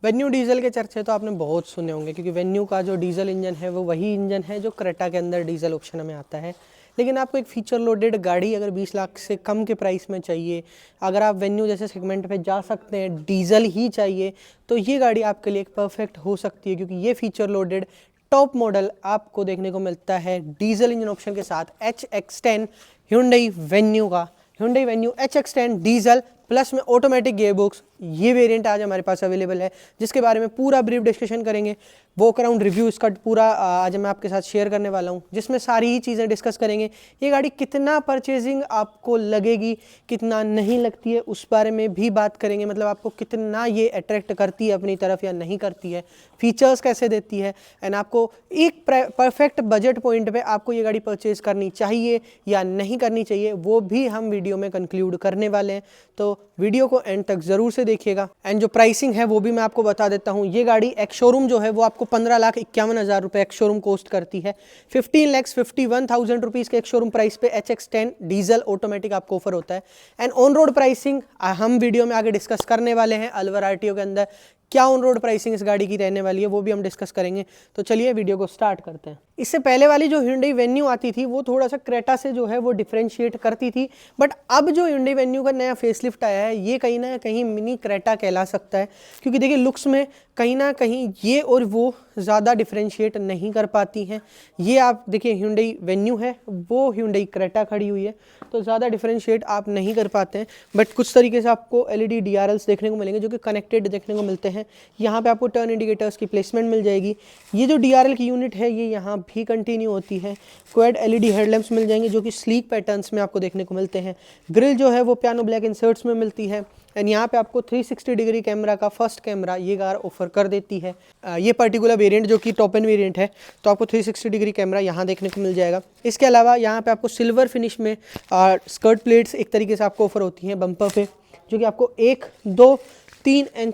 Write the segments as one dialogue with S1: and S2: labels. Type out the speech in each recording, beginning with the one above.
S1: Venue diesel के चर्चे तो आपने बहुत सुने होंगे, क्योंकि वेन्यू का जो डीजल इंजन है वो वही इंजन है जो क्रेटा के अंदर डीजल ऑप्शन में आता है। लेकिन आपको एक फीचर लोडेड गाड़ी अगर 20 लाख से कम के प्राइस में चाहिए, अगर आप वेन्यू जैसे सेगमेंट पे जा सकते हैं, डीजल ही चाहिए, तो ये गाड़ी आपके लिए एक परफेक्ट हो सकती है, क्योंकि ये फीचर लोडेड टॉप मॉडल आपको देखने को मिलता है डीजल इंजन ऑप्शन के साथ HX10 Hyundai वेन्यू का। Hyundai venue HX10 diesel plus में ऑटोमेटिक गियर बॉक्स, ये वेरिएंट आज हमारे पास अवेलेबल है, जिसके बारे में पूरा ब्रीफ डिस्कशन करेंगे। वॉक अराउंड रिव्यू इसका पूरा आज मैं आपके साथ शेयर करने वाला हूँ, जिसमें सारी ही चीज़ें डिस्कस करेंगे। ये गाड़ी कितना परचेजिंग आपको लगेगी, कितना नहीं लगती है, उस बारे में भी बात करेंगे। मतलब आपको कितना ये अट्रैक्ट करती है अपनी तरफ या नहीं करती है, फीचर्स कैसे देती है, एंड आपको एक परफेक्ट बजट पॉइंट पे आपको ये गाड़ी परचेज करनी चाहिए या नहीं करनी चाहिए, वो भी हम वीडियो में कंक्लूड करने वाले हैं। तो वीडियो को एंड तक जरूर से देखिएगा। एंड जो प्राइसिंग है वो भी मैं आपको बता देता हूँ। ये गाड़ी एक्स शोरूम जो है वो आपको 15,51,000 रुपये एक्स शोरूम कॉस्ट करती है। 15,51,000 रुपीज़ के एक्स शोरूम प्राइस पे HX10 डीजल ऑटोमेटिक आपको ऑफर होता है। एंड ऑन रोड प्राइसिंग हम वीडियो में आगे डिस्कस करने वाले हैं। अलवर आरटीओ के अंदर क्या ऑन रोड प्राइसिंग इस गाड़ी की रहने वाली है वो भी हम डिस्कस करेंगे। तो चलिए वीडियो को स्टार्ट करते हैं। इससे पहले वाली जो Hyundai वेन्यू आती थी वो थोड़ा सा क्रेटा से जो है वो डिफरेंशिएट करती थी, बट अब जो Hyundai वेन्यू का नया फेसलिफ्ट आया है ये कहीं ना कहीं मिनी क्रेटा कहला सकता है, क्योंकि देखिए लुक्स में कहीं ना कहीं ये और वो ज़्यादा डिफरेंशिएट नहीं कर पाती हैं। ये आप देखिए Hyundai वेन्यू है, वो Hyundai क्रेटा खड़ी हुई है, तो ज़्यादा डिफरेंशिएट आप नहीं कर पाते हैं। बट कुछ तरीके से आपको LED DRLs देखने को मिलेंगे जो कि कनेक्टेड देखने को मिलते हैं। यहाँ पे आपको टर्न इंडिकेटर्स की प्लेसमेंट मिल जाएगी। ये जो DRL की यूनिट है ये यहाँ भी कंटिन्यू होती है। क्वाड LED हेडलैम्प्स मिल जाएंगे जो कि स्लीक पैटर्न्स में आपको देखने को मिलते हैं। ग्रिल जो है वो पियानो ब्लैक इंसर्ट्स में मिलती है। एंड यहाँ पे आपको 360 डिग्री कैमरा का फर्स्ट कैमरा ये कार ऑफर कर देती है। ये पर्टिकुलर वेरिएंट जो कि टॉप एंड वेरिएंट है, तो आपको 360 डिग्री कैमरा यहाँ देखने को मिल जाएगा। इसके अलावा यहाँ पे आपको सिल्वर फिनिश में स्कर्ट प्लेट्स एक तरीके से आपको ऑफर होती हैं बम्पर पे, जो कि आपको 1, 2, 3 and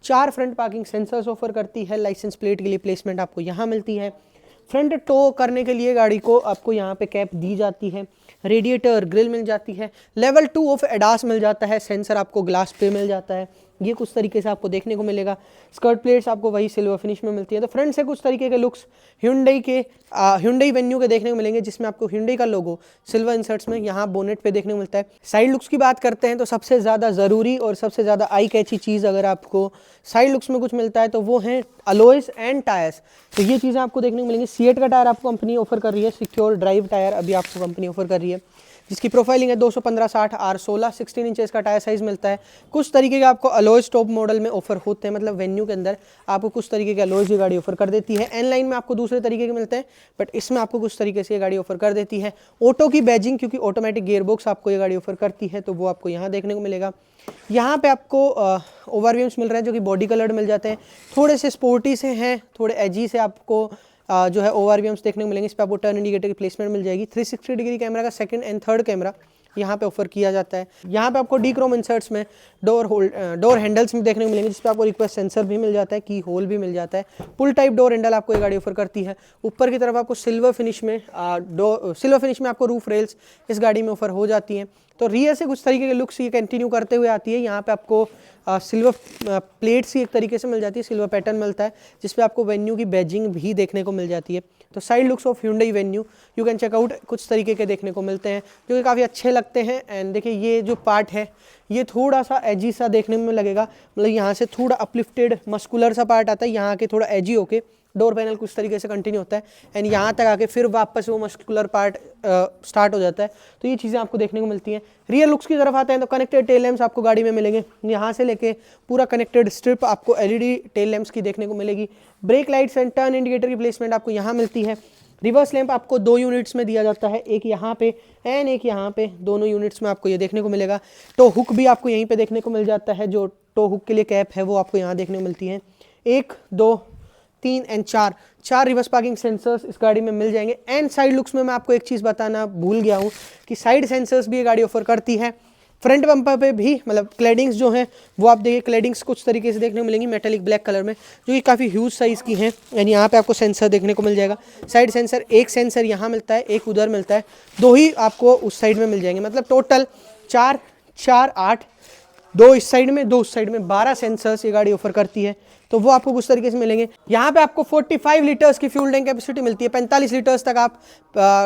S1: 4 front parking sensors offer करती है। लाइसेंस प्लेट के लिए प्लेसमेंट आपको यहाँ मिलती है। फ्रंट टो करने के लिए गाड़ी को आपको यहाँ पे कैप दी जाती है। रेडिएटर ग्रिल मिल जाती है। लेवल 2 ऑफ एडास मिल जाता है। सेंसर आपको ग्लास पे मिल जाता है। ये कुछ तरीके से आपको देखने को मिलेगा। स्कर्ट प्लेट्स आपको वही सिल्वर फिनिश में मिलती है। तो फ्रंट से कुछ तरीके के लुक्स Hyundai वेन्यू के देखने को मिलेंगे, जिसमें आपको Hyundai का लोगो सिल्वर इंसर्ट्स में यहाँ बोनेट पे देखने को मिलता है। साइड लुक्स की बात करते हैं तो सबसे ज़्यादा ज़रूरी और सबसे ज़्यादा आई कैची चीज़ अगर आपको साइड लुक्स में कुछ मिलता है तो वो है अलॉयज एंड टायर्स। तो ये चीज़ें आपको देखने को मिलेंगी। सीएट का टायर आपको कंपनी ऑफर कर रही है। सिक्योर ड्राइव टायर अभी आपको कंपनी ऑफर कर रही है, जिसकी प्रोफाइलिंग है 215/60 R16 16 इंचेस का टायर साइज मिलता है। कुछ तरीके के आपको अलॉयज टॉप मॉडल में ऑफर होते हैं, मतलब वेन्यू के अंदर आपको कुछ तरीके के अलॉयज ये गाड़ी ऑफर कर देती है। एन लाइन में आपको दूसरे तरीके के मिलते हैं, बट इसमें आपको कुछ तरीके से ये गाड़ी ऑफर कर देती है। ऑटो की बैजिंग, क्योंकि ऑटोमेटिक गियर बॉक्स आपको ये गाड़ी ऑफर करती है, तो वो आपको यहाँ देखने को मिलेगा। यहाँ पे आपको ओवरव्यूम्स मिल रहे हैं जो कि बॉडी कलर्ड मिल जाते हैं। थोड़े से स्पोर्टी से हैं, थोड़े एजी से आपको जो है ओवरव्यूम्स देखने को मिलेंगे। इस पर आपको टर्न इंडिकेटर की प्लेसमेंट मिल जाएगी। 360 डिग्री कैमरा का सेकंड एंड थर्ड कैमरा यहाँ पे ऑफर किया जाता है। यहाँ पे आपको डी क्रोम इंसर्ट्स में डोर हैंडल्स में देखने को मिलेंगे, जिस पे आपको रिक्वेस्ट सेंसर भी मिल जाता है, की होल भी मिल जाता है। पुल टाइप डोर हैंडल आपको ये गाड़ी ऑफर करती है। ऊपर की तरफ आपको सिल्वर फिनिश में आपको रूफ रेल्स इस गाड़ी में ऑफर हो जाती हैं। तो रियर से कुछ तरीके के लुक्स ये कंटिन्यू करते हुए आती है। यहाँ पे आपको सिल्वर प्लेट्स ही एक तरीके से मिल जाती है, सिल्वर पैटर्न मिलता है, जिसपे आपको वेन्यू की बैजिंग भी देखने को मिल जाती है। तो side looks of Hyundai venue you can checkout कुछ तरीके के देखने को मिलते हैं, जो कि काफ़ी अच्छे लगते हैं। एंड देखिए ये जो पार्ट है ये थोड़ा सा एजी सा देखने में लगेगा, मतलब यहाँ से थोड़ा अपलिफ्टेड मस्कुलर सा पार्ट आता है, यहाँ के थोड़ा एजी होके डोर पैनल कुछ तरीके से कंटिन्यू होता है, एंड यहाँ तक आके फिर वापस वो मस्कुलर पार्ट स्टार्ट हो जाता है। तो ये चीज़ें आपको देखने को मिलती हैं। रियर लुक्स की तरफ आते हैं तो कनेक्टेड टेल लैम्प्स आपको गाड़ी में मिलेंगे। यहाँ से लेके पूरा कनेक्टेड स्ट्रिप आपको LED टेल लैम्प्स की देखने को मिलेगी। Break lights and turn indicator की प्लेसमेंट आपको यहाँ मिलती है। रिवर्स लैंप आपको 2 यूनिट्स में दिया जाता है, एक यहाँ पे एंड एक यहाँ पे, दोनों यूनिट्स में आपको ये देखने को मिलेगा। टो हुक भी आपको यहीं पे देखने को मिल जाता है। जो टो हुक के लिए कैप है वो आपको यहाँ देखने को मिलती है। 1, 2, 3 एंड 4 रिवर्स पार्किंग सेंसर्स इस गाड़ी में मिल जाएंगे। एंड साइड लुक्स में मैं आपको एक चीज़ बताना भूल गया हूँ कि साइड सेंसर्स भी ये गाड़ी ऑफर करती है। फ्रंट बम्पर पे भी मतलब क्लैडिंग्स जो हैं वो आप देखिए, क्लैडिंग्स कुछ तरीके से देखने को मिलेंगी मेटेलिक ब्लैक कलर में, जो कि काफ़ी ह्यूज साइज़ की हैं। एंड यहाँ पे आपको सेंसर देखने को मिल जाएगा। साइड सेंसर, एक सेंसर यहाँ मिलता है, एक उधर मिलता है, 2 ही आपको उस साइड में मिल जाएंगे। मतलब टोटल 4, 4, 8 दो इस साइड में, दो उस साइड में, 12 सेंसर्स ये गाड़ी ऑफर करती है। तो वो आपको कुछ तरीके से मिलेंगे। यहाँ पे आपको 45 लीटर्स की फ्यूल टैंक कैपेसिटी मिलती है, 45 लीटर्स तक आप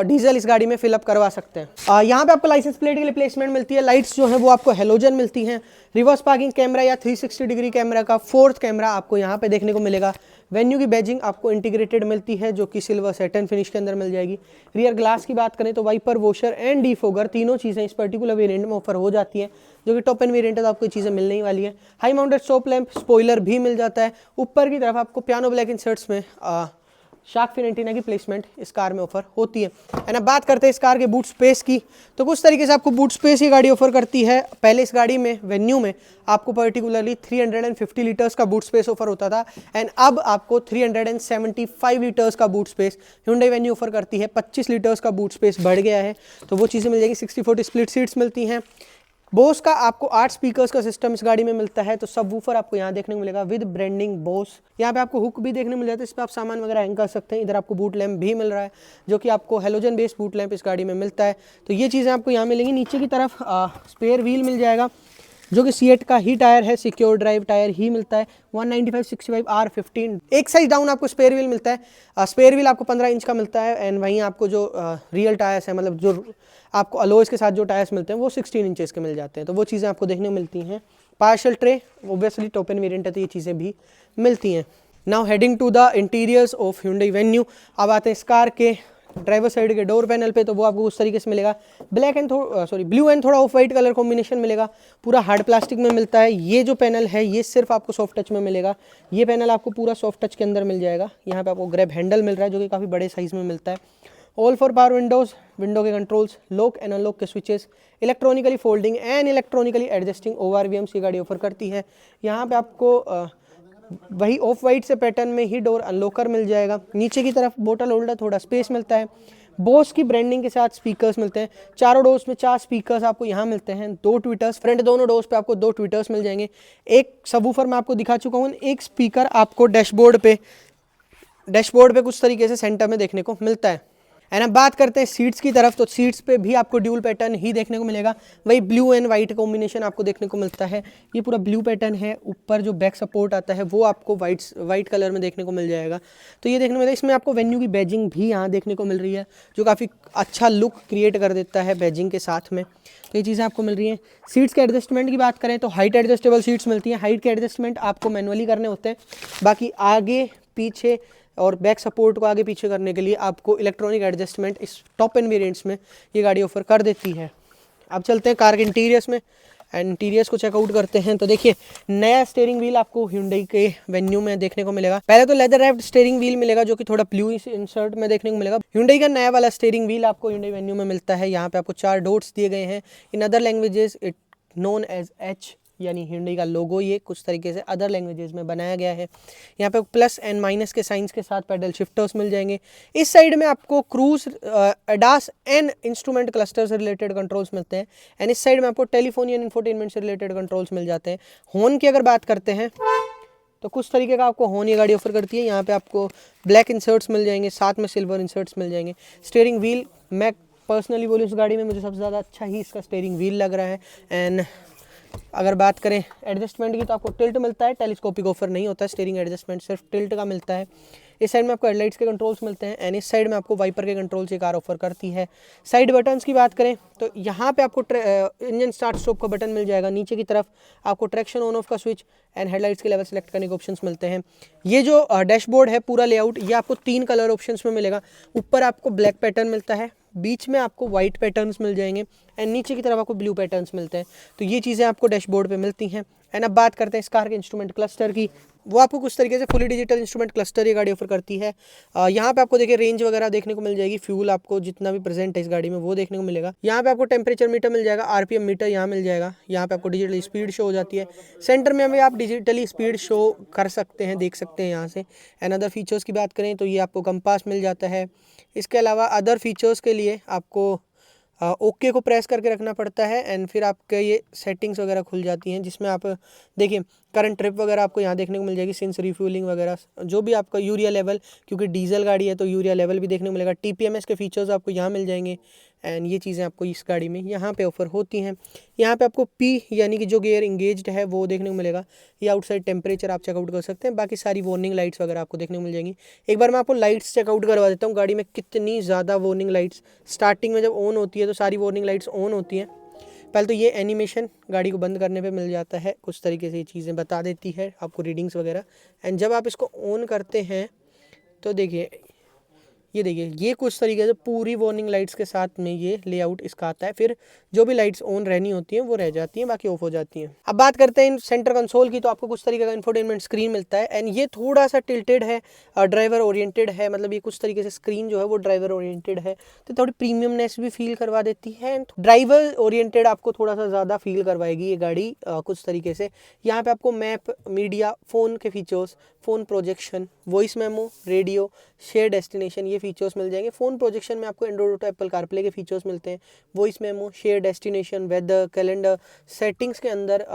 S1: डीजल इस गाड़ी में फिलअप करवा सकते हैं। यहाँ पे आपको लाइसेंस प्लेट की रिप्लेसमेंट मिलती है। लाइट्स जो है वो आपको हेलोजन मिलती हैं। रिवर्स पार्किंग कैमरा या 360 डिग्री कैमरा का 4th कैमरा आपको यहाँ पे देखने को मिलेगा। वेन्यू की बैजिंग आपको इंटीग्रेटेड मिलती है जो कि सिल्वर सैटिन फिनिश के अंदर मिल जाएगी। रियर ग्लास की बात करें तो वाइपर, वॉशर एंड डिफोगर तीनों चीज़ें इस पर्टिकुलर वेरिएंट में ऑफर हो जाती हैं, जो कि टॉप एंड वेरिएंट है तो आपको चीज़ें मिलने ही वाली है। High mounted stop lamp, spoiler भी मिल जाता है। ऊपर की तरफ आपको पियानो ब्लैक इंसर्ट्स में शार्क फिन एंटीना की प्लेसमेंट इस कार में ऑफर होती है। एंड अब बात करते हैं इस कार के बूट स्पेस की, तो कुछ तरीके से आपको बूट स्पेस ये गाड़ी ऑफर करती है। पहले इस गाड़ी में वेन्यू में आपको पर्टिकुलरली 350 लीटर्स का बूट स्पेस ऑफर होता था, एंड अब आपको 375 लीटर्स का boot space Hyundai venue offer करती है। 25 लीटर्स का बूट स्पेस बढ़ गया है, तो वो चीज़ें मिल जाएगी। 60/40 स्प्लिट सीट्स मिलती हैं। बोस का आपको 8 स्पीकर्स का सिस्टम इस गाड़ी में मिलता है। तो सब वूफर आपको यहाँ देखने को मिलेगा विद ब्रांडिंग बोस। यहाँ पे आपको हुक भी देखने को मिल जाता है, इस पर आप सामान वगैरह हैंग कर सकते हैं। इधर आपको बूट लैंप भी मिल रहा है, जो कि आपको हेलोजन बेस्ड बूट लैंप इस गाड़ी में मिलता है। तो ये चीज़ें आपको यहाँ मिलेंगी। नीचे की तरफ स्पेयर व्हील मिल जाएगा, जो कि सीएट का ही टायर है, सिक्योर ड्राइव टायर ही मिलता है। 195/65 R15 एक साइज डाउन आपको स्पेयर व्हील मिलता है। स्पेयर व्हील आपको 15 इंच का मिलता है, एंड वहीं आपको जो रियल टायर्स हैं, मतलब जो आपको अलॉयज के साथ जो टायर्स मिलते हैं वो 16 इंचेस के मिल जाते हैं। तो वो चीज़ें आपको देखने को मिलती हैं। Parcel tray obviously top end variant है तो ये चीज़ें भी मिलती हैं। Now heading to the interiors of Hyundai Venue. अब आते हैं इस कार के ड्राइवर साइड के डोर पैनल पे, तो वो आपको उस तरीके से मिलेगा। ब्लैक एंड ब्लू एंड थोड़ा ऑफ वाइट कलर कॉम्बिनेशन मिलेगा। पूरा हार्ड प्लास्टिक में मिलता है। ये जो पैनल है ये सिर्फ आपको सॉफ्ट टच में मिलेगा। ये पैनल आपको पूरा सॉफ्ट टच के अंदर मिल जाएगा। यहाँ पे आपको ग्रैब हैंडल मिल रहा है, जो कि काफ़ी बड़े साइज़ में मिलता है। All for power Windows, window के कंट्रोल्स, लॉक एंड अनलॉक के switches, electronically folding and electronically adjusting ORVMs ये गाड़ी ऑफर करती है। यहाँ पे आपको वही ऑफ वाइट से पैटर्न में ही डोर अनलॉकर मिल जाएगा। नीचे की तरफ बोतल होल्डर, थोड़ा स्पेस मिलता है। बोस की ब्रांडिंग के साथ स्पीकर्स मिलते हैं। चारों डोर्स में 4 स्पीकर्स आपको यहाँ मिलते हैं। 2 ट्विटर्स फ्रंट, दोनों डोर्स पे आपको 2 ट्विटर्स मिल जाएंगे। एक सबवूफर मैं आपको दिखा चुका हूँ। एक स्पीकर आपको डैशबोर्ड पे कुछ तरीके से सेंटर में देखने को मिलता है। एंड अब बात करते हैं सीट्स की तरफ, तो सीट्स पे भी आपको ड्यूल पैटर्न ही देखने को मिलेगा। वही ब्लू एंड वाइट कॉम्बिनेशन आपको देखने को मिलता है। ये पूरा ब्लू पैटर्न है। ऊपर जो बैक सपोर्ट आता है वो आपको वाइट कलर में देखने को मिल जाएगा। तो ये देखने को मिलेगा। इसमें आपको वेन्यू की बैजिंग भी यहाँ देखने को मिल रही है, जो काफ़ी अच्छा लुक क्रिएट कर देता है बैजिंग के साथ में। तो ये चीज़ें आपको मिल रही हैं। सीट्स के एडजस्टमेंट की बात करें तो हाइट एडजस्टेबल सीट्स मिलती हैं। हाइट के एडजस्टमेंट आपको मैनुअली करने होते हैं। बाकी आगे पीछे और बैक सपोर्ट को आगे पीछे करने के लिए आपको इलेक्ट्रॉनिक एडजस्टमेंट इस टॉप एंड वेरिएंट्स में ये गाड़ी ऑफर कर देती है। अब चलते हैं कार के इंटीरियर्स में एंड इंटीरियर्स को चेकआउट करते हैं। तो देखिए, नया स्टीयरिंग व्हील आपको Hyundai के वेन्यू में देखने को मिलेगा। पहले तो लेदर रैप्ड स्टीयरिंग व्हील मिलेगा, जो कि थोड़ा ब्लू इंसर्ट में देखने को मिलेगा। Hyundai का नया वाला स्टीयरिंग व्हील आपको Hyundai वेन्यू में मिलता है। यहाँ पे आपको 4 डॉट्स दिए गए हैं। In other languages it known as H, यानी Hyundai का लोगो ये कुछ तरीके से अदर लैंग्वेजेस में बनाया गया है। यहाँ पे प्लस एंड माइनस के साइंस के साथ पैडल शिफ्टर्स मिल जाएंगे। इस साइड में आपको cruise, ADAS and instrument cluster से रिलेटेड कंट्रोल्स मिलते हैं, एंड इस साइड में आपको टेलीफोन एंड इंफोटेनमेंट से रिलेटेड कंट्रोल्स मिल जाते हैं। हॉर्न की अगर बात करते हैं तो कुछ तरीके का आपको हॉर्न ये गाड़ी ऑफर करती है। यहाँ पे आपको ब्लैक इंसर्ट्स मिल जाएंगे, साथ में सिल्वर इंसर्ट्स मिल जाएंगे। स्टीयरिंग व्हील, मैं पर्सनली बोलूँ इस गाड़ी में मुझे सबसे ज़्यादा अच्छा ही इसका स्टीयरिंग व्हील लग रहा है। एंड अगर बात करें एडजस्टमेंट की तो आपको टिल्ट मिलता है। टेलीस्कोपिक ऑफर नहीं होता है स्टीयरिंग एडजस्टमेंट, सिर्फ टिल्ट का मिलता है। इस साइड में आपको हेडलाइट्स के कंट्रोल्स मिलते हैं, एंड इस साइड में आपको वाइपर के कंट्रोल्स ये कार ऑफर करती है। साइड बटन्स की बात करें तो यहाँ पे आपको इंजन स्टार्ट स्टॉप का बटन मिल जाएगा। नीचे की तरफ आपको ट्रैक्शन ऑन ऑफ का स्विच एंड हेडलाइट्स के लेवल सेलेक्ट करने के ऑप्शंस मिलते हैं। ये जो डैशबोर्ड है पूरा लेआउट ये आपको 3 कलर ऑप्शंस में मिलेगा। ऊपर आपको ब्लैक पैटर्न मिलता है, बीच में आपको वाइट पैटर्न्स मिल जाएंगे, एंड नीचे की तरफ आपको ब्लू पैटर्न्स मिलते हैं। तो ये चीज़ें आपको डैशबोर्ड पे मिलती हैं। एंड अब बात करते हैं इस कार के इंस्ट्रूमेंट क्लस्टर की। वो आपको कुछ तरीके से फुली डिजिटल इंस्ट्रूमेंट क्लस्टर ये गाड़ी ऑफर करती है। यहाँ पे आपको देखिए रेंज वगैरह देखने को मिल जाएगी। फ्यूल आपको जितना भी प्रेजेंट है इस गाड़ी में वो देखने को मिलेगा। यहाँ पे आपको टेम्परेचर मीटर मिल जाएगा, RPM मीटर यहाँ मिल जाएगा। यहाँ पे आपको डिजिटल स्पीड शो हो जाती है। सेंटर में भी आप डिजिटली स्पीड शो कर सकते हैं, देख सकते हैं यहाँ से। एंड अदर फीचर्स की बात करें तो ये आपको कंपास मिल जाता है। इसके अलावा अदर फीचर्स के लिए आपको ओके को प्रेस करके रखना पड़ता है, एंड फिर आपके ये सेटिंग्स वगैरह खुल जाती हैं, जिसमें आप देखिए करंट ट्रिप वगैरह आपको यहाँ देखने को मिल जाएगी, सिंस रिफ्यूलिंग वगैरह, जो भी आपका यूरिया लेवल, क्योंकि डीजल गाड़ी है तो यूरिया लेवल भी देखने को मिलेगा। TPMS के फीचर्स आपको यहाँ मिल जाएंगे। एंड ये चीज़ें आपको इस गाड़ी में यहाँ पे ऑफर होती हैं। यहाँ पे आपको पी यानी कि जो गियर इंगेज्ड है वो देखने को मिलेगा। ये आउटसाइड टेम्परेचर आप चेकआउट कर सकते हैं। बाकी सारी वार्निंग लाइट्स वगैरह आपको देखने को मिल जाएंगी। एक बार मैं आपको लाइट्स चेकआउट करवा देता हूँ गाड़ी में कितनी ज़्यादा वार्निंग लाइट्स स्टार्टिंग में जब ऑन होती है तो सारी वार्निंग लाइट्स ऑन होती हैं। पहले तो ये एनिमेशन गाड़ी को बंद करने पे मिल जाता है, कुछ तरीके से ये चीज़ें बता देती है आपको रीडिंग्स वगैरह। एंड जब आप इसको ऑन करते हैं तो देखिए ये देखिए ये कुछ तरीके से पूरी वार्निंग लाइट्स के साथ में ये लेआउट इसका आता है। फिर जो भी लाइट्स ऑन रहनी होती हैं वो रह जाती हैं, बाकी ऑफ हो जाती हैं। अब बात करते हैं सेंटर कंसोल की, तो आपको कुछ तरीके का इंफोटेनमेंट स्क्रीन मिलता है। एंड ये थोड़ा सा टिल्टेड है, ड्राइवर ओरिएंटेड है, मतलब ये कुछ तरीके से स्क्रीन जो है वो ड्राइवर ओरिएंटेड है, तो थोड़ी प्रीमियमनेस भी फील करवा देती है। एंड ड्राइवर ओरिएंटेड आपको थोड़ा सा ज़्यादा फील करवाएगी ये गाड़ी कुछ तरीके से। यहाँ पे आपको मैप, मीडिया, फ़ोन के features, phone projection, voice memo, radio, share destination, ये फीचर्स मिल जाएंगे। फ़ोन प्रोजेक्शन में आपको एंड्रॉइड ऑटो, एप्पल कारप्ले के फीचर्स मिलते हैं। Voice memo, share destination, weather, calendar, settings के अंदर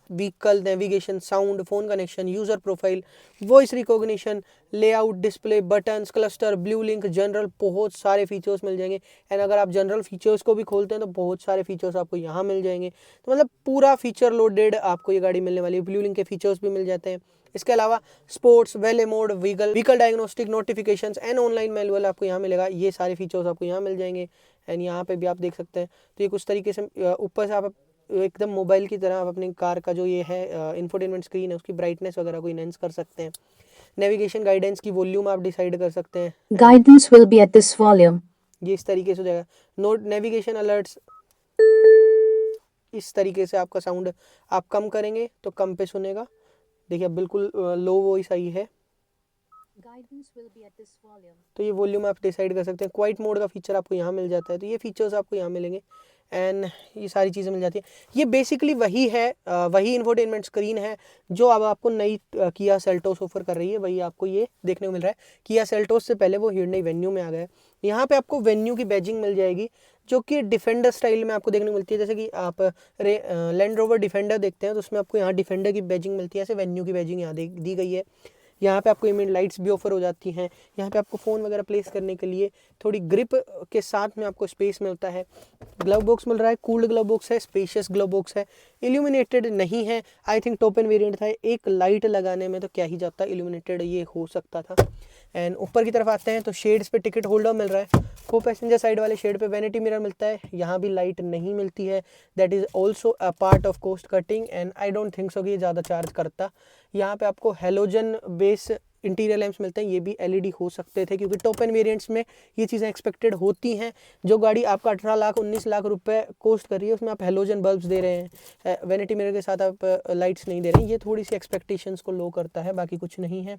S1: vehicle navigation, sound, phone connection, user profile, voice recognition, layout, display, buttons, cluster, blue link, general, बहुत सारे फीचर्स मिल जाएंगे। एंड अगर आप जनरल फीचर्स को भी खोलते हैं तो बहुत सारे फीचर्स आपको यहाँ मिल जाएंगे। तो मतलब पूरा फीचर लोडेड आपको ये गाड़ी मिलने वाली है। ब्लू लिंक के फीचर्स भी मिल जाते हैं। इसके अलावा स्पोर्ट्स, वेले mode, vehicle diagnostic, notifications and online manual आपको यहाँ मिलेगा। ये सारे फीचर्स आपको यहाँ मिल जाएंगे। एंड यहाँ पे भी आप देख सकते हैं तो ये कुछ तरीके से ऊपर से आप एकदम मोबाइल की तरह आप अपनी कार का जो ये है इंफोटेनमेंट स्क्रीन है उसकी ब्राइटनेस वगैरह को इनहेंस कर सकते हैं। नेविगेशन गाइडेंस की वॉल्यूम आप डिसाइड कर सकते हैं।
S2: Guidance will be at this volume.
S1: ये इस तरीके से हो जाएगा। नोट नेविगेशन अलर्ट्स, इस तरीके से आपका साउंड आप कम करेंगे तो कम पे सुनेगा। देखिए अब बिल्कुल लो वॉइस आई है।
S2: Guidance will be at this volume.
S1: तो ये वॉल्यूम आप डिसाइड कर सकते हैं। क्वाइट मोड का फीचर आपको यहाँ मिल जाता है, तो ये फीचर्स आपको यहाँ मिलेंगे। एंड ये सारी चीज़ें मिल जाती हैं। ये बेसिकली वही है, वही इंफोटेनमेंट स्क्रीन है जो अब आपको नई किया सेल्टोस ऑफर कर रही है, वही आपको ये देखने को मिल रहा है। किया सेल्टोस से पहले वो hyundai वेन्यू में आ गया है। यहाँ पे आपको वेन्यू की बैजिंग मिल जाएगी जो कि डिफेंडर स्टाइल में आपको देखने को मिलती है। जैसे कि आप लैंड रोवर डिफेंडर देखते हैं तो उसमें आपको यहाँ डिफेंडर की बैजिंग मिलती है, ऐसे वेन्यू की बैजिंग यहाँ दी गई है। यहाँ पे आपको इमेज लाइट्स भी ऑफर हो जाती हैं। यहाँ पे आपको फ़ोन वगैरह प्लेस करने के लिए थोड़ी ग्रिप के साथ में आपको स्पेस मिलता है। ग्लव बॉक्स मिल रहा है, कूल्ड ग्लव बॉक्स है, स्पेशियस ग्लव बॉक्स है, इल्यूमिनेटेड नहीं है। I think top end variant था, एक लाइट लगाने में तो क्या ही जाता, इल्यूमिनेटेड ये हो सकता था। एंड ऊपर की तरफ आते हैं तो शेड्स पे टिकट होल्डर मिल रहा है। को पैसेंजर साइड वाले शेड पे वैनिटी मिरर मिलता है। यहाँ भी लाइट नहीं मिलती है, that is also a part of cost cutting and I don't think so कि ये ज़्यादा चार्ज करता। यहाँ पे आपको हेलोजन बेस इंटीरियर लैंप्स मिलते हैं, ये भी एलईडी हो सकते थे क्योंकि टॉप एंड वेरिएंट्स में ये चीज़ें एक्सपेक्टेड होती हैं। जो गाड़ी आपका 18 लाख 19 लाख रुपए कॉस्ट कर रही है उसमें आप हेलोजन बल्ब्स दे रहे हैं, वैनिटी मिरर के साथ आप लाइट्स नहीं दे रहे हैं। ये थोड़ी सी एक्सपेक्टेशंस को लो करता है, बाकी कुछ नहीं है।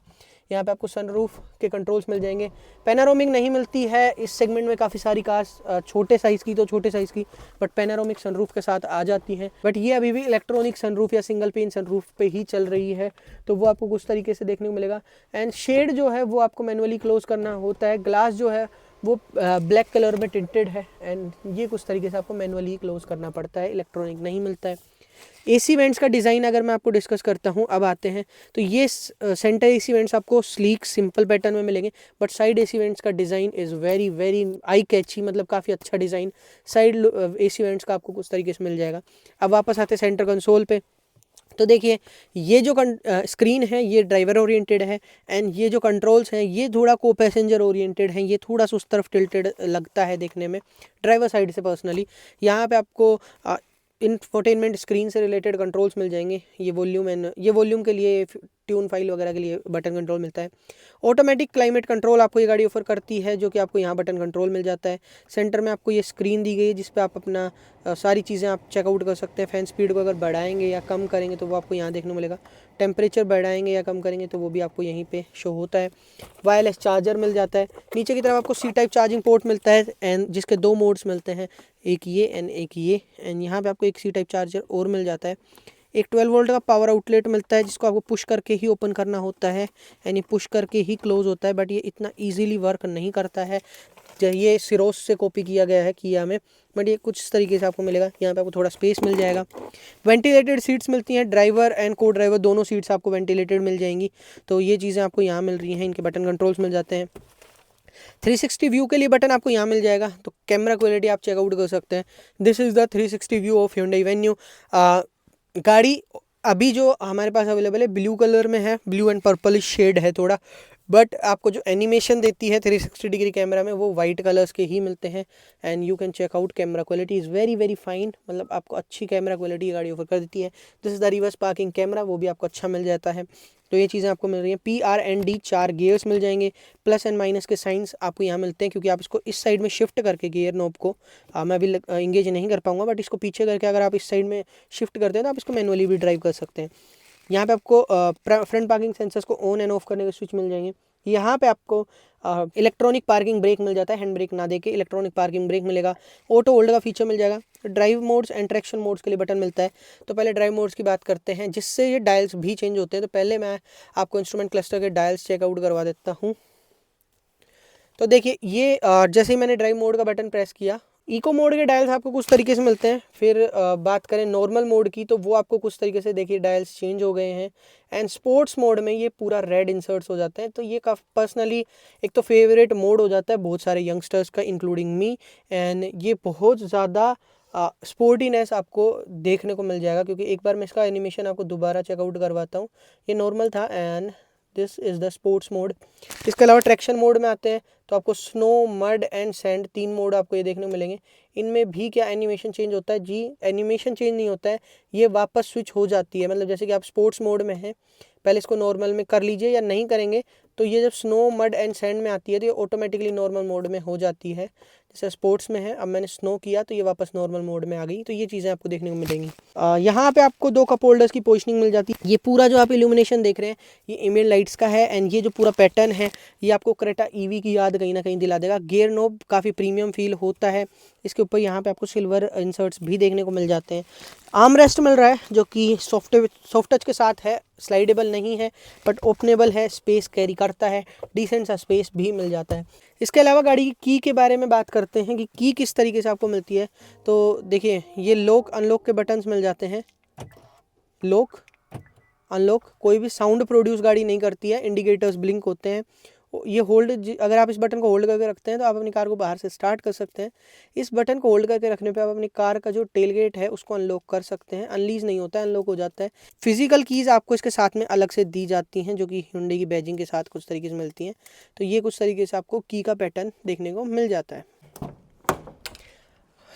S1: यहाँ पे आपको सनरूफ के कंट्रोल्स मिल जाएंगे। पैनारोमिक नहीं मिलती है इस सेगमेंट में, काफ़ी सारी कार्स छोटे साइज़ की तो छोटे साइज़ की बट पैनारोमिक सनरूफ के साथ आ जाती हैं। बट ये अभी भी इलेक्ट्रॉनिक सनरूफ या सिंगल पेन सनरूफ पे ही चल रही है, तो वो आपको कुछ तरीके से देखने को मिलेगा। एंड शेड जो है वो आपको मैनुअली क्लोज करना होता है। ग्लास जो है वो ब्लैक कलर में टिंटेड है एंड ये कुछ तरीके से आपको मैनुअली क्लोज करना पड़ता है, इलेक्ट्रॉनिक नहीं मिलता है। एसी वेंट्स का डिज़ाइन अगर मैं आपको डिस्कस करता हूँ, अब आते हैं तो ये सेंटर एसी वेंट्स आपको स्लीक सिंपल पैटर्न में मिलेंगे, बट साइड एसी वेंट्स का design is very very eye catchy, मतलब काफ़ी अच्छा डिज़ाइन साइड एसी वेंट्स का आपको कुछ तरीके से मिल जाएगा। अब वापस आते हैं सेंटर कंसोल पे, तो देखिए ये जो स्क्रीन है ये ड्राइवर ओरिएंटेड है एंड ये जो कंट्रोल्स हैं ये थोड़ा को पैसेंजर ओरिएंटेड हैं। ये थोड़ा सा उस तरफ टिल्टेड लगता है देखने में ड्राइवर साइड से पर्सनली। यहाँ पे आपको इंफोटेनमेंट स्क्रीन से रिलेटेड कंट्रोल्स मिल जाएंगे। ये वॉल्यूम के लिए, ट्यून फाइल वगैरह के लिए बटन कंट्रोल मिलता है। ऑटोमेटिक क्लाइमेट कंट्रोल आपको ये गाड़ी ऑफर करती है जो कि आपको यहाँ बटन कंट्रोल मिल जाता है। सेंटर में आपको ये स्क्रीन दी गई है जिस पे आप अपना सारी चीज़ें आप चेकआउट कर सकते हैं। फ़ैन स्पीड को अगर बढ़ाएंगे या कम करेंगे तो वो आपको यहाँ देखने को मिलेगा। टेम्परेचर बढ़ाएंगे या कम करेंगे तो वो भी आपको यहीं पे शो होता है। वायरलेस चार्जर मिल जाता है। नीचे की तरफ आपको सी टाइप चार्जिंग पोर्ट मिलता है एंड जिसके 2 मोड्स मिलते हैं, एक ये एंड एक ये। एंड यहाँ पे आपको एक सी टाइप चार्जर और मिल जाता है। एक 12 वोल्ट का पावर आउटलेट मिलता है जिसको आपको पुश करके ही ओपन करना होता है, यानी पुश करके ही क्लोज होता है, बट ये इतना इजीली वर्क नहीं करता है। ये सिरोस से कॉपी किया गया है किया में, बट ये कुछ तरीके से आपको मिलेगा। यहाँ पे आपको थोड़ा स्पेस मिल जाएगा। वेंटिलेटेड सीट्स मिलती हैं, ड्राइवर एंड को ड्राइवर दोनों सीट्स आपको वेंटिलेटेड मिल जाएंगी, तो ये चीज़ें आपको यहाँ मिल रही हैं। इनके बटन कंट्रोल्स मिल जाते हैं। 360 व्यू के लिए बटन आपको यहाँ मिल जाएगा, तो कैमरा क्वालिटी आप चेकआउट कर सकते हैं। This is the 360 view of Hyundai Venue। गाड़ी अभी जो हमारे पास अवेलेबल है ब्लू कलर में है, ब्लू एंड पर्पलिश शेड है थोड़ा, बट आपको जो एनिमेशन देती है 360 डिग्री कैमरा में वो वाइट कलर्स के ही मिलते हैं। And you can check out, camera quality is very very fine, मतलब आपको अच्छी कैमरा क्वालिटी गाड़ी ऑफर कर देती है। This is the reverse parking camera, वो भी आपको अच्छा मिल जाता है। तो ये चीज़ें आपको मिल रही हैं। PRND 4 गियर्स मिल जाएंगे, प्लस एंड माइनस के साइंस आपको यहाँ मिलते हैं, क्योंकि आप इसको इस साइड में शिफ्ट करके गियर नॉब को मैं अभी इंगेज नहीं कर पाऊंगा, बट इसको पीछे करके अगर आप इस साइड में शिफ्ट करते हैं तो आप इसको मैनुअली भी ड्राइव कर सकते हैं। यहाँ पे आपको फ्रंट पार्किंग सेंसर्स को ऑन एंड ऑफ करने के स्विच मिल जाएंगे। यहाँ पे आपको इलेक्ट्रॉनिक पार्किंग ब्रेक मिल जाता है, हैंड ब्रेक ना देके इलेक्ट्रॉनिक पार्किंग ब्रेक मिलेगा। ऑटो होल्ड का फीचर मिल जाएगा। Drive modes and traction modes के लिए बटन मिलता है। तो पहले ड्राइव मोड्स की बात करते हैं, जिससे ये डायल्स भी चेंज होते हैं। तो पहले मैं आपको इंस्ट्रूमेंट क्लस्टर के डायल्स चेकआउट करवा देता हूँ। तो देखिए ये जैसे ही मैंने ड्राइव मोड का बटन प्रेस किया, इको मोड के डायल्स आपको कुछ तरीके से मिलते हैं। फिर बात करें नॉर्मल मोड की, तो वो आपको कुछ तरीके से देखिए डायल्स चेंज हो गए हैं। एंड स्पोर्ट्स मोड में ये पूरा रेड इंसर्ट्स हो जाते हैं। तो ये काफ़ी पर्सनली एक तो फेवरेट मोड हो जाता है बहुत सारे यंगस्टर्स का, इंक्लूडिंग मी। एंड ये बहुत ज़्यादा स्पोर्टीनेस आपको देखने को मिल जाएगा, क्योंकि एक बार मैं इसका एनिमेशन आपको दोबारा चेकआउट करवाता हूँ। ये नॉर्मल था and this is the sports mode. इसके अलावा ट्रैक्शन मोड में आते हैं तो आपको snow, mud and sand 3 mode आपको ये देखने को मिलेंगे। इनमें भी क्या एनिमेशन चेंज होता है जी? एनिमेशन चेंज नहीं होता है, ये वापस स्विच हो जाती है। मतलब जैसे कि आप स्पोर्ट्स मोड में हैं, पहले इसको नॉर्मल में कर लीजिए या नहीं करेंगे तो ये जब स्नो, मड एंड सैंड में आती है तो ये ऑटोमेटिकली नॉर्मल मोड में हो जाती है। जैसे स्पोर्ट्स में है, अब मैंने स्नो किया तो ये वापस नॉर्मल मोड में आ गई। तो ये चीज़ें आपको देखने को मिलेंगी। यहाँ पे आपको 2 कप होल्डर्स की पोजिशनिंग मिल जाती है। ये पूरा जो आप इल्यूमिनेशन देख रहे हैं ये एम्बिएंट लाइट्स का है। एंड ये जो पूरा पैटर्न है ये आपको क्रेटा EV की याद कहीं ना कहीं दिला देगा। गियर नोब काफ़ी प्रीमियम फील होता है। इसके ऊपर यहाँ पे आपको सिल्वर इंसर्ट्स भी देखने को मिल जाते हैं। आर्म रेस्ट मिल रहा है जो कि सॉफ्ट टच के साथ है, स्लाइडेबल नहीं है बट ओपनेबल है, स्पेस कैरी करता है, डिसेंट सा स्पेस भी मिल जाता है। इसके अलावा गाड़ी की के बारे में बात करते हैं कि की किस तरीके से आपको मिलती है। तो देखिए ये लॉक अनलॉक के बटन्स मिल जाते हैं। लॉक अनलॉक कोई भी साउंड प्रोड्यूस गाड़ी नहीं करती है, इंडिकेटर्स ब्लिंक होते हैं। ये होल्ड, अगर आप इस बटन को होल्ड करके रखते हैं तो आप अपनी कार को बाहर से स्टार्ट कर सकते हैं। इस बटन को होल्ड करके रखने पे आप अपनी कार का जो टेल गेट है उसको अनलॉक कर सकते हैं। अनलीज नहीं होता है, अनलॉक हो जाता है। फिजिकल कीज़ आपको इसके साथ में अलग से दी जाती हैं, जो कि Hyundai की बैजिंग के साथ कुछ तरीके से मिलती हैं। तो ये कुछ तरीके से आपको की का पैटर्न देखने को मिल जाता है।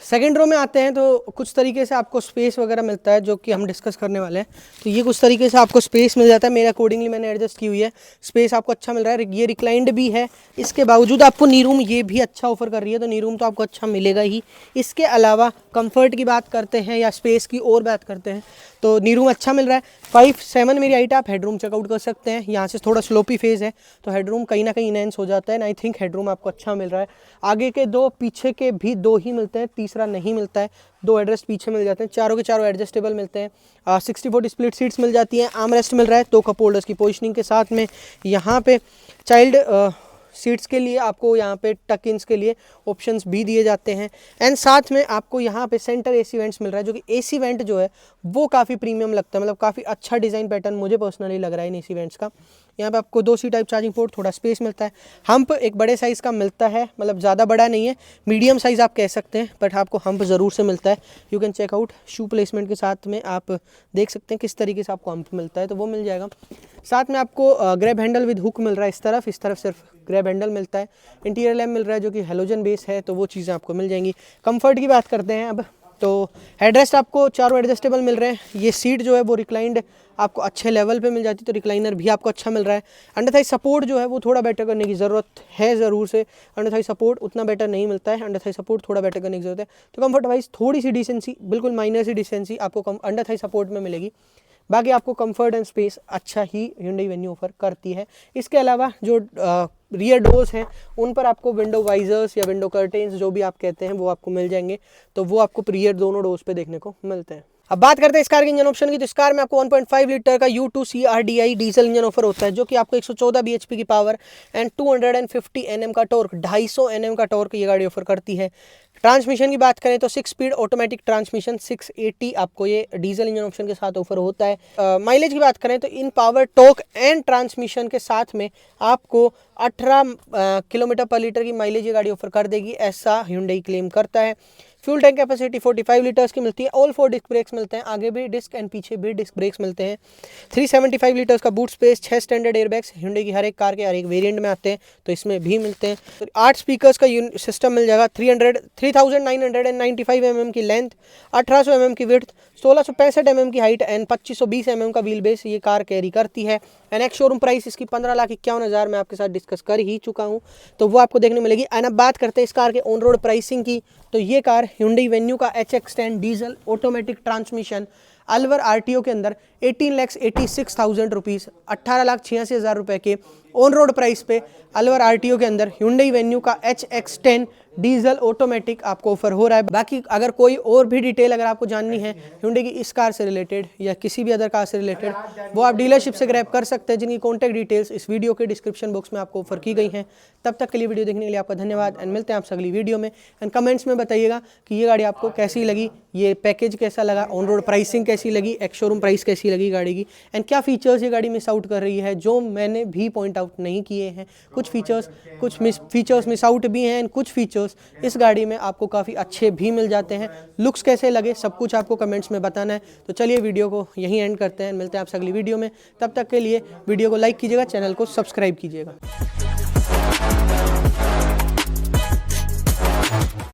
S1: सेकेंड रो में आते हैं तो कुछ तरीके से आपको स्पेस वगैरह मिलता है, जो कि हम डिस्कस करने वाले हैं। तो ये कुछ तरीके से आपको स्पेस मिल जाता है। मेरे अकॉर्डिंगली मैंने एडजस्ट की हुई है, स्पेस आपको अच्छा मिल रहा है। ये रिक्लाइंड भी है, इसके बावजूद आपको नी रूम ये भी अच्छा ऑफर कर रही है, तो नी रूम तो आपको अच्छा मिलेगा ही। इसके अलावा कंफर्ट की बात करते हैं या स्पेस की और बात करते हैं तो नी रूम अच्छा मिल रहा है। 5'7" मेरी हाइट, आप हेडरूम चेकआउट कर सकते हैं। यहाँ से थोड़ा स्लोपी फेज है तो हेडरूम कहीं ना कहीं इनहेंस हो जाता है। आई थिंक हेडरूम आपको अच्छा मिल रहा है। आगे के 2, पीछे के भी 2 ही मिलते हैं, तीसरा नहीं मिलता है। 2 एडजस्ट पीछे मिल जाते हैं, चारों के चारों एडजस्टेबल मिलते हैं। 60/40 स्प्लिट सीट्स मिल जाती हैं। आर्म रेस्ट मिल रहा है 2 कप होल्डर्स की पोजिशनिंग के साथ में। यहाँ पे चाइल्ड सीट्स के लिए आपको यहाँ पे टक इन्स के लिए ऑप्शंस भी दिए जाते हैं। एंड साथ में आपको यहाँ पे सेंटर AC वेंट्स मिल रहा है, जो कि AC वेंट जो है वो काफ़ी प्रीमियम लगता है। मतलब काफ़ी अच्छा डिज़ाइन पैटर्न मुझे पर्सनली लग रहा है इन AC वेंट्स का। यहाँ पे आपको 2 C टाइप चार्जिंग पोर्ट, थोड़ा स्पेस मिलता है। हम्प एक बड़े साइज़ का मिलता है, मतलब ज़्यादा बड़ा नहीं है, मीडियम साइज़ आप कह सकते हैं, बट आपको हम्प ज़रूर से मिलता है। You can check out, shoe placement के साथ में आप देख सकते हैं किस तरीके से आपको हम्प मिलता है, तो वो मिल जाएगा। साथ में आपको ग्रैब हैंडल विद हुक मिल रहा है। इस तरफ सिर्फ ग्रैब हैंडल मिलता है। इंटीरियर लैम्प मिल रहा है जो कि हेलोजन बेस है, तो वो चीज़ें आपको मिल जाएंगी। कंफर्ट की बात करते हैं अब, तो हेडरेस्ट आपको चारों एडजस्टेबल मिल रहे हैं। ये सीट जो है वो रिक्लाइंड आपको अच्छे लेवल पे मिल जाती है, तो रिक्लाइनर भी आपको अच्छा मिल रहा है। अंडर थाई सपोर्ट जो है वो थोड़ा बेटर करने की ज़रूरत है ज़रूर से। अंडर थाई सपोर्ट उतना बेटर नहीं मिलता है, अंडर थाई सपोर्ट थोड़ा बेटर करने की ज़रूरत है। तो कंफर्ट वाइज थोड़ी सी डिसेंसी, बिल्कुल माइनर सी डिसेंसी आपको अंडर थाई सपोर्ट में मिलेगी। बाकी आपको कंफर्ट एंड स्पेस अच्छा ही Hyundai Venue ऑफर करती है। इसके अलावा जो रियर डोर्स हैं उन पर आपको विंडो वाइजर्स या विंडो कर्टेन्स जो भी आप कहते हैं वो आपको मिल जाएंगे, तो वो आपको रियर दोनों डोर्स पे देखने को मिलते हैं। अब बात करते हैं इस कार के इंजन ऑप्शन की। तो इस कार में आपको 1.5 लीटर का U2 CRDI diesel engine offer होता है, जो कि आपको 114 bhp की पावर एंड 250 Nm का टॉर्क, 250 Nm का टॉर्क ये गाड़ी ऑफर करती है। ट्रांसमिशन की बात करें तो 6 स्पीड ऑटोमेटिक ट्रांसमिशन 680 आपको ये डीजल इंजन ऑप्शन के साथ ऑफर होता है। माइलेज की बात करें तो इन पावर, टॉर्क एंड ट्रांसमिशन के साथ में आपको 18 किलोमीटर पर लीटर की माइलेज ये गाड़ी ऑफर कर देगी, ऐसा Hyundai क्लेम करता है। फ्यूल टैंक कैपेसिटी 45 लीटर्स की मिलती है। ऑल 4 डिस्क ब्रेक्स मिलते हैं, आगे भी डिस्क एंड पीछे भी डिस्क ब्रेक्स मिलते हैं। 375 लीटर्स का boot space, 6 standard airbags Hyundai की हर एक कार के हर एक वेरिएंट में आते हैं, तो इसमें भी मिलते हैं। तो 8 स्पीकर्स का सिस्टम मिल जाएगा। 3995 mm की लेंथ, 1800 mm की विड्थ, 1665 mm की हाइट एंड 2520 mm का व्हील बेस ये कार कैरी करती है। एंड एक्स शोरूम प्राइस इसकी 15,51,000 मैं आपके साथ डिस्कस कर ही चुका हूँ, तो वो आपको देखने मिलेगी। एंड अब बात करते हैं इस कार के ऑन रोड प्राइसिंग की। तो ये कार Hyundai वेन्यू का HX10 diesel automatic transmission Alwar RTO के अंदर 18,86,000 रुपीज़, 18,86,000 रुपये के ऑन रोड प्राइस पे अलवर RTO के अंदर Hyundai वेन्यू का HX10 डीजल ऑटोमेटिक आपको ऑफर हो रहा है। बाकी अगर कोई और भी डिटेल अगर आपको जाननी है Hyundai की इस कार से रिलेटेड या किसी भी अदर कार से रिलेटेड, वो आप डीलरशिप से ग्रैब कर सकते हैं, जिनकी कॉन्टैक्ट डिटेल्स इस वीडियो के डिस्क्रिप्शन बॉक्स में आपको ऑफर की गई हैं। तब तक के लिए वीडियो देखने के लिए आपका धन्यवाद एंड मिलते हैं आपसे अगली वीडियो में। एंड कमेंट्स में बताइएगा कि ये गाड़ी आपको कैसी लगी, ये पैकेज कैसा लगा, ऑन रोड प्राइसिंग कैसी लगी, एक्स शोरूम प्राइस कैसी लगी गाड़ी की, एंड क्या फीचर्स ये गाड़ी मिस आउट कर रही है जो मैंने भी पॉइंट आउट नहीं किए हैं। कुछ फीचर्स मिस आउट भी हैं एंड कुछ फीचर्स इस गाड़ी में आपको काफ़ी अच्छे भी मिल जाते हैं। लुक्स कैसे लगे सब कुछ आपको कमेंट्स में बताना है। तो चलिए वीडियो को यहीं एंड करते हैं, मिलते हैं आपसे अगली वीडियो में। तब तक के लिए वीडियो को लाइक कीजिएगा, चैनल को सब्सक्राइब कीजिएगा।